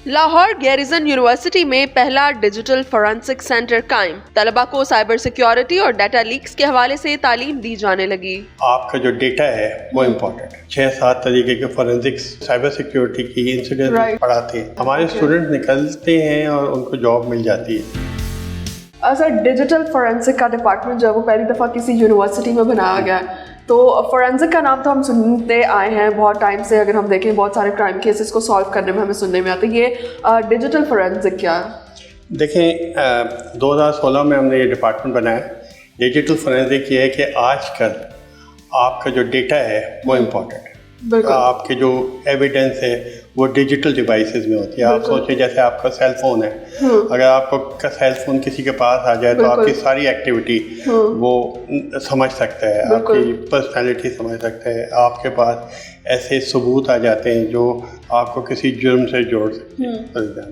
Lahore garrison university में पहला digital forensic centre कायम। तलबा को साइबर सिक्योरिटी और डाटा लीक्स के हवाले से तालीम दी जाने लगी। आपका जो डेटा है वो इम्पोर्टेंट है। 6-7 तरीके के फोरेंसिक्स साइबर सिक्योरिटी की इंसिडेंट पढ़ाते हैं। हमारे स्टूडेंट निकलते हैं और उनको जॉब मिल जाती है। सर, डिजिटल फोरेंसिक का डिपार्टमेंट जो है वो पहली दफ़ा किसी यूनिवर्सिटी में बनाया गया है। तो फोरेंसिक का नाम तो हम सुनते आए हैं बहुत टाइम से। अगर हम देखें बहुत सारे क्राइम केसेस को सॉल्व करने में हमें सुनने में आता है। ये डिजिटल फोरेंसिक क्या है? देखें, 2016 में हमने ये डिपार्टमेंट बनाया। डिजिटल फोरेंसिक ये है कि आजकल आपका जो डेटा है वो इम्पोर्टेंट है। आपके जो एविडेंस है वो डिजिटल डिवाइसेस में होती है। आप सोचें जैसे आपका सेल फोन है, अगर आपका सेल फोन किसी के पास आ जाए तो आपकी सारी एक्टिविटी वो समझ सकता है, आपकी पर्सनालिटी समझ सकता है। आपके पास ऐसे सबूत आ जाते हैं जो आपको किसी जुर्म से जोड़ सकते हैं।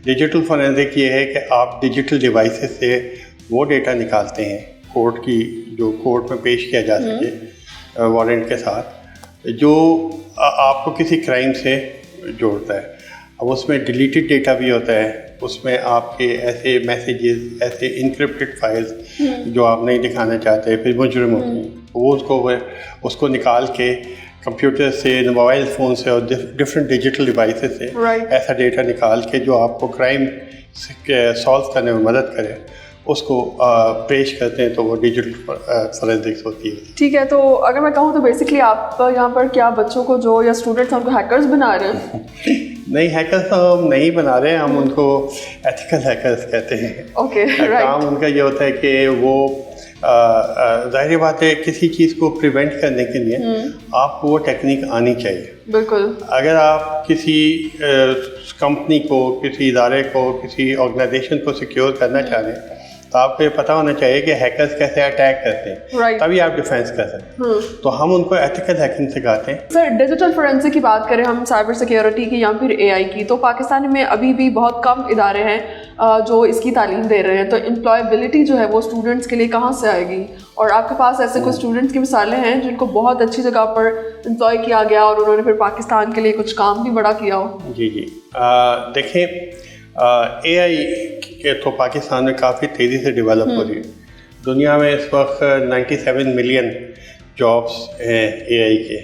डिजिटल फोरेंसिक ये है कि आप डिजिटल डिवाइसेस से वो डेटा निकालते हैं कोर्ट में पेश किया जा सके वारंट के साथ, जो आपको किसी क्राइम से जोड़ता है। अब उसमें डिलीटेड डेटा भी होता है, उसमें आपके ऐसे मैसेजेस, ऐसे इनक्रिप्टेड फाइल्स जो आप नहीं दिखाना चाहते, फिर मुजरिम होते हैं वो उसको निकाल के कंप्यूटर से, मोबाइल फ़ोन से और डिफरेंट डिजिटल डिवाइसेस से ऐसा डेटा निकाल के जो आपको क्राइम सॉल्व करने में मदद करे उसको पेश करते हैं, तो वो डिजिटल फोरेंसिक्स होती है। ठीक है, तो अगर मैं कहूँ तो बेसिकली आप यहाँ पर क्या बच्चों को जो या स्टूडेंट्स हैं उनको हैकर्स बना रहे हैं? नहीं, हैकर्स तो हम नहीं बना रहे हैं, हम उनको एथिकल हैकर्स कहते हैं। ओके, काम उनका ये होता है कि वो ज़ाहिर बात है किसी चीज़ को प्रिवेंट करने के लिए आपको वो टेक्निक आनी चाहिए। बिल्कुल। अगर आप किसी कंपनी को, किसी इदारे को, किसी ऑर्गेनाइजेशन को सिक्योर करना चाह रहे हैं तो आपको ये पता होना चाहिए कि हैकर्स कैसे अटैक करते हैं, तभी आप डिफेंस कर सकते हैं। तो हम उनको एथिकल हैकिंग सिखाते हैं। सर, डिजिटल फोरेंसिक की बात करें हम, साइबर सिक्योरिटी की या फिर एआई की, तो पाकिस्तान में अभी भी बहुत कम इदारे हैं जो इसकी तालीम दे रहे हैं। तो एम्प्लॉयबिलिटी जो है वो स्टूडेंट्स के लिए कहाँ से आएगी? और आपके पास ऐसे कुछ स्टूडेंट्स की मिसालें हैं जिनको बहुत अच्छी जगह पर एम्प्लॉय किया गया और उन्होंने फिर पाकिस्तान के लिए कुछ काम भी बड़ा किया हो? जी, देखें, एआई के तो पाकिस्तान में काफ़ी तेज़ी से डेवलप हो रही है। दुनिया में इस वक्त 97 मिलियन जॉब्स हैं एआई के,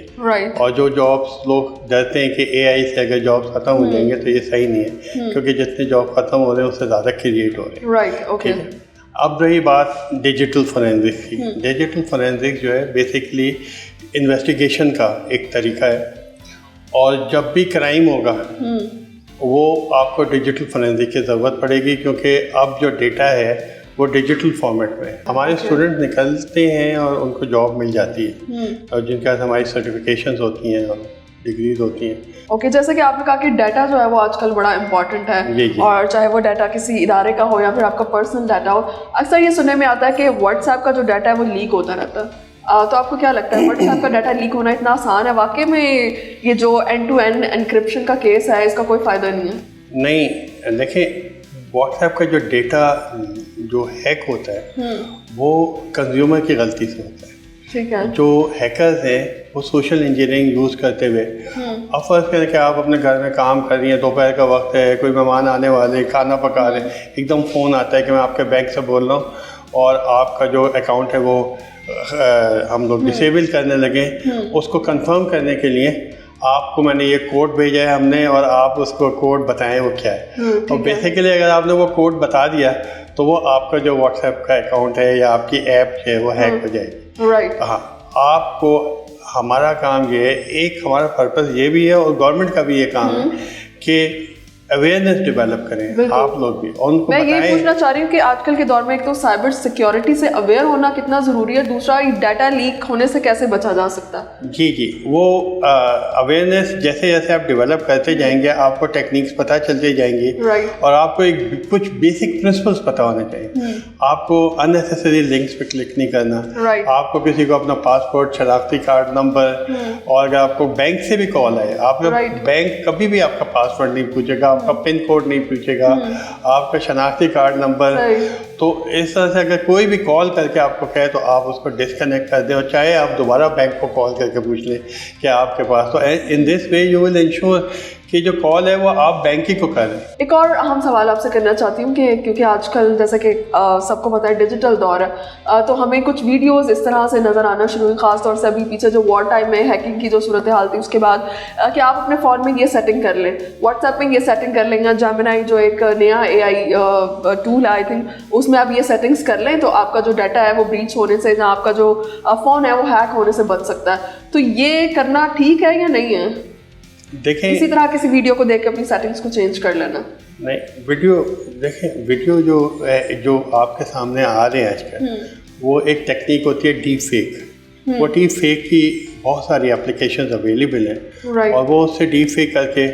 और जो जॉब्स लोग डरते हैं कि एआई से अगर जॉब्स ख़त्म हो जाएंगे तो ये सही नहीं है, क्योंकि जितने जॉब ख़त्म हो रहे हैं उससे ज़्यादा क्रिएट हो रहे हैं। अब रही बात डिजिटल फोरेंसिक्स की। डिजिटल फोरेंसिक्स जो है बेसिकली इन्वेस्टिगेशन का एक तरीका है, और जब भी क्राइम होगा वो आपको डिजिटल फोरेंसिक की ज़रूरत पड़ेगी, क्योंकि अब जो डेटा है वो डिजिटल फॉर्मेट में हमारे स्टूडेंट निकलते हैं और उनको जॉब मिल जाती है, और जिनके पास हमारी सर्टिफिकेशंस होती हैं और डिग्रीज होती हैं। जैसे कि आपने कहा कि डाटा जो है वो आजकल बड़ा इंपॉर्टेंट है, और चाहे वो डाटा किसी इदारे का हो या फिर आपका पर्सनल डाटा हो। अक्सर ये सुनने में आता है कि व्हाट्सएप का जो डाटा है वो लीक होता रहता है। तो आपको क्या लगता है व्हाट्सएप का डाटा लीक होना इतना आसान है? वाकई में ये जो एंड टू एंड एनक्रिप्शन का केस है इसका कोई फ़ायदा नहीं है? नहीं, देखें, व्हाट्सएप का जो डेटा जो हैक होता है वो कंज्यूमर की गलती से होता है। ठीक है। जो हैकर्स हैं वो सोशल इंजीनियरिंग यूज़ करते हुए, अब फर्ज करें कि आप अपने घर में काम कर रही हैं, दोपहर का वक्त है, कोई मेहमान आने वाले, खाना पका रहे हैं, एकदम फ़ोन आता है कि मैं आपके बैंक से बोल रहा हूँ और आपका जो अकाउंट है वो हम लोग डिसेबल करने लगे। उसको कंफर्म करने के लिए आपको मैंने ये कोड भेजा है हमने, और आप उसको कोड बताएं वो क्या है। तो बेसिकली अगर आपने वो कोड बता दिया तो वो आपका जो व्हाट्सएप का अकाउंट है या आपकी ऐप है वो हैक हो जाएगी। हाँ, आपको हमारा काम ये है, एक हमारा पर्पस ये भी है और गवर्नमेंट का भी ये काम है कि अवेयरनेस डेवलप करें आप लोग भी, और उनको मैं ये पूछना चाह रही हूँ कि आजकल के दौर में एक तो साइबर सिक्योरिटी से अवेयर होना कितना ज़रूरी है, दूसरा डाटा लीक होने से कैसे बचा जा सकता है? जी, वो अवेयरनेस जैसे जैसे आप डेवलप करते जाएंगे आपको टेक्निक्स पता चलते जाएंगी, और आपको कुछ बेसिक प्रिंसिपल्स पता होने चाहिए। आपको अननेसेसरी लिंक्स पे क्लिक नहीं करना, आपको किसी को अपना पासपोर्ट, शनाख्ती कार्ड नंबर, और अगर आपको बैंक से भी कॉल आए, आपका बैंक कभी भी आपका पासवर्ड नहीं पूछेगा, आपका पिन कोड नहीं पूछेगा, आपका शनाख्ती कार्ड नंबर। तो इस तरह से अगर कोई भी कॉल करके आपको कहे तो आप उसको डिस्कनेक्ट कर दें, और चाहे आप दोबारा बैंक को कॉल करके पूछ लें कि आपके पास। तो in this way you will ensure कि जो कॉल है वो आप बैंक ही को कर रहे हैं। एक और अहम सवाल आपसे करना चाहती हूँ कि क्योंकि आजकल जैसे कि सबको पता है डिजिटल दौर है, तो हमें कुछ वीडियोस इस तरह से नज़र आना शुरू हुई, ख़ासतौर से अभी पीछे जो वॉर टाइम में हैकिंग की जो सूरत हाल थी उसके बाद, कि आप अपने फ़ोन में ये सेटिंग कर लें, व्हाट्सएप में ये सेटिंग कर लें, या जेमिनी जो एक नया AI टूल है आई थिंक, उसमें आप ये सेटिंग्स कर लें तो आपका जो डाटा है वो ब्रीच होने से या आपका जो फ़ोन है वो हैक होने से बच सकता है। तो ये करना ठीक है या नहीं है? देखें, इसी तरह किसी वीडियो को देख के अपनी सेटिंग्स को चेंज कर लेना। नहीं, वीडियो देखें, वीडियो जो आपके सामने आ रहे हैं आजकल, वो एक टेक्निक होती है डीप फेक। वो डीप फेक की बहुत सारी एप्लीकेशंस अवेलेबल हैं और वो उससे डीप फेक करके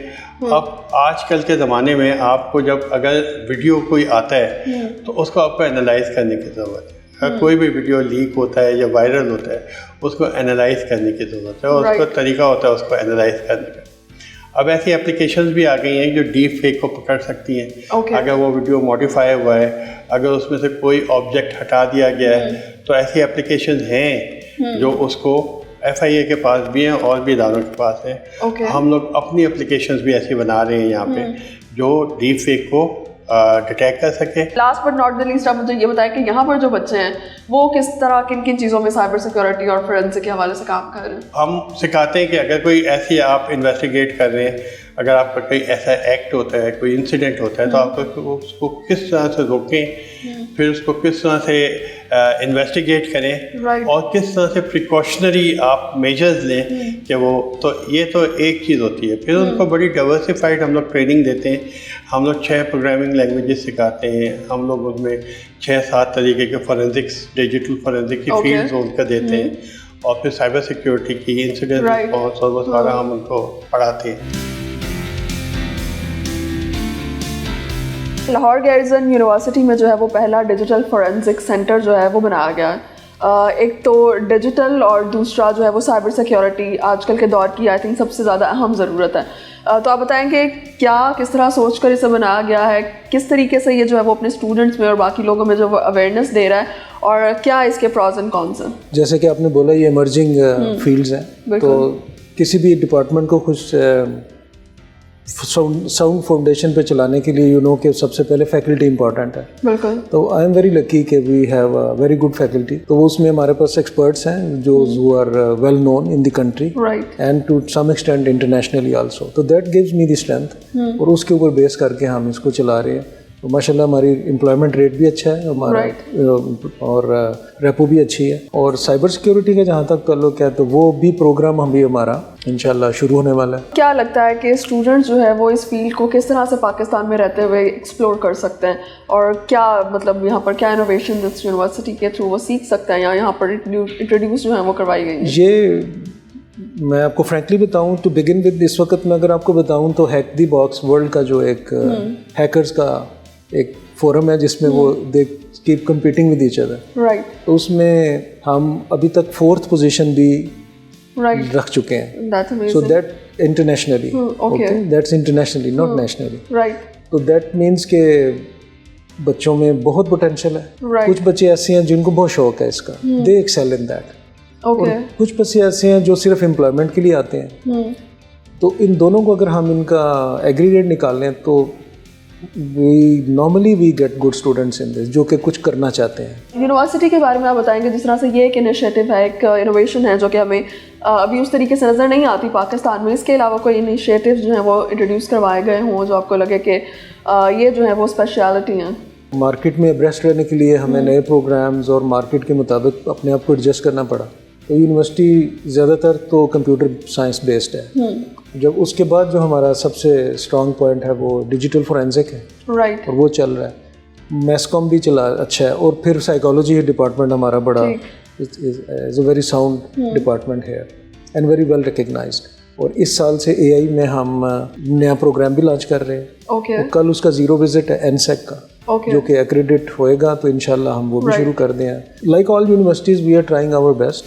अब आजकल के ज़माने में आपको जब अगर वीडियो कोई आता है तो उसको आपको एनालाइज करने की ज़रूरत है। अगर कोई भी वीडियो लीक होता है या वायरल होता है उसको एनालाइज करने की ज़रूरत है और उसका तरीका होता है उसको एनालाइज करने का। अब ऐसी एप्लीकेशंस भी आ गई हैं जो डीप फेक को पकड़ सकती हैं। अगर वो वीडियो मॉडिफाई हुआ है, अगर उसमें से कोई ऑब्जेक्ट हटा दिया गया है, तो ऐसी एप्लीकेशंस हैं जो उसको FIA के पास भी हैं और भी इदारों के पास हैं। हम लोग अपनी एप्लीकेशंस भी ऐसी बना रहे हैं यहाँ पे जो डीप फेक को डिटेक्ट कर सके। Last but not the least, आप मुझे ये बताएं कि यहाँ पर जो बच्चे हैं वो किस तरह किन किन चीज़ों में साइबर सिक्योरिटी और फोरेंसिक के हवाले से काम कर रहे हैं? हम सिखाते हैं कि अगर कोई ऐसी आप इन्वेस्टिगेट कर रहे हैं, अगर आपका कोई ऐसा एक्ट होता है, कोई इंसिडेंट होता है, तो आपको उसको किस तरह से रोकें, फिर उसको किस तरह से इन्वेस्टिगेट करें और किस तरह से प्रिकॉशनरी आप मेजर्स लें कि वो, तो ये तो एक चीज़ होती है। फिर उनको बड़ी डाइवर्सिफाइड हम लोग ट्रेनिंग देते हैं। हम लोग 6 प्रोग्रामिंग लैंग्वेजेस सिखाते हैं। हम लोग उसमें 6-7 तरीके के फोरेंसिक्स, डिजिटल फोरेंसिक की फील्ड्स उनका देते हैं और फिर साइबर सिक्योरिटी की इंसिडेंट रिस्पॉन्स और वो सारा हम उनको पढ़ाते हैं। लाहौर गैरिसन यूनिवर्सिटी में जो है वो पहला डिजिटल फोरेंसिक सेंटर जो है वो बनाया गया है। एक तो डिजिटल और दूसरा जो है वो साइबर सिक्योरिटी आजकल के दौर की आई थिंक सबसे ज़्यादा अहम ज़रूरत है। तो आप बताएंगे क्या किस तरह सोच कर इसे बनाया गया है, किस तरीके से ये जो है वो अपने स्टूडेंट्स में और बाकी लोगों में जो अवेयरनेस दे रहा है, और क्या इसके प्रॉज एंड कॉन्स हैं? जैसे कि आपने बोला ये इमर्जिंग फील्ड्स हैं, तो किसी भी डिपार्टमेंट को कुछ साउंड फाउंडेशन पे चलाने के लिए कि सबसे पहले फैकल्टी इंपॉर्टेंट है। बिल्कुल। तो आई एम वेरी लकी कि we have a very good faculty. तो उसमें हमारे पास एक्सपर्ट्स हैं जो who are well known in the country and to some extent internationally also. तो that gives me the strength और उसके ऊपर बेस करके हम इसको चला रहे हैं। तो माशाल्लाह हमारी एम्प्लॉयमेंट रेट भी अच्छा है हमारा और रेपो भी अच्छी है। और साइबर सिक्योरिटी का जहाँ तक ताल्लुक है तो वो भी प्रोग्राम हम भी हमारा इंशाल्लाह शुरू होने वाला है। क्या लगता है कि स्टूडेंट्स जो है वो इस फील्ड को किस तरह से पाकिस्तान में रहते हुए एक्सप्लोर कर सकते हैं, और क्या मतलब यहाँ पर क्या इनोवेशन इस यूनिवर्सिटी के थ्रू वो सीख सकते हैं या यहाँ पर इंट्रोड्यूस जो है वो करवाई गई है? ये मैं आपको फ्रैंकली बताऊं, टू बिगिन विद इस वक्त मैं अगर आपको बताऊं तो हैक द बॉक्स वर्ल्ड का जो एक हैकर्स का एक फोरम है जिसमें वो they keep competing with each other, तो उसमें हम अभी तक 4th पोजीशन भी रख चुके हैं। So that internationally, okay, that's internationally not nationally, तो दैट मीन्स के बच्चों में बहुत पोटेंशियल है। कुछ बच्चे ऐसे हैं जिनको बहुत शौक है इसका, दे एक्सेल इन दैट, और कुछ बच्चे ऐसे हैं जो सिर्फ एम्प्लॉयमेंट के लिए आते हैं। तो इन दोनों को अगर हम इनका एग्रीगेट निकाल लें तो we get good students in this जो कि कुछ करना चाहते हैं। यूनिवर्सिटी के बारे में आप बताएंगे, जिस तरह से ये एक इनिशिएटिव है, एक इनोवेशन है जो कि हमें अभी उस तरीके से नज़र नहीं आती पाकिस्तान में। इसके अलावा कोई इनिशिएटिव जो है वो इंट्रोड्यूस करवाए गए हों जो आपको लगे कि ये जो है वो स्पेशलिटी हैं? मार्केट में अब्रेस्ट रहने के लिए हमें नए प्रोग्राम्स और मार्केट के मुताबिक अपने आप को एडजस्ट करना पड़ा। तो यूनिवर्सिटी ज़्यादातर तो कंप्यूटर साइंस बेस्ड है। जब उसके बाद जो हमारा सबसे स्ट्रॉन्ग पॉइंट है वो डिजिटल फोरेंसिक है, और वो चल रहा है। मैसकॉम भी चला अच्छा है, और फिर साइकोलॉजी डिपार्टमेंट हमारा बड़ा is a very sound department है एंड वेरी वेल रिकग्नाइज्ड। और इस साल से AI में हम नया प्रोग्राम भी लॉन्च कर रहे हैं। और कल उसका 0 विजिट है NSEC का, जो कि एक्रेडिट होएगा, तो इंशाल्लाह हम वो भी शुरू कर दें। Like all universities we are trying our best.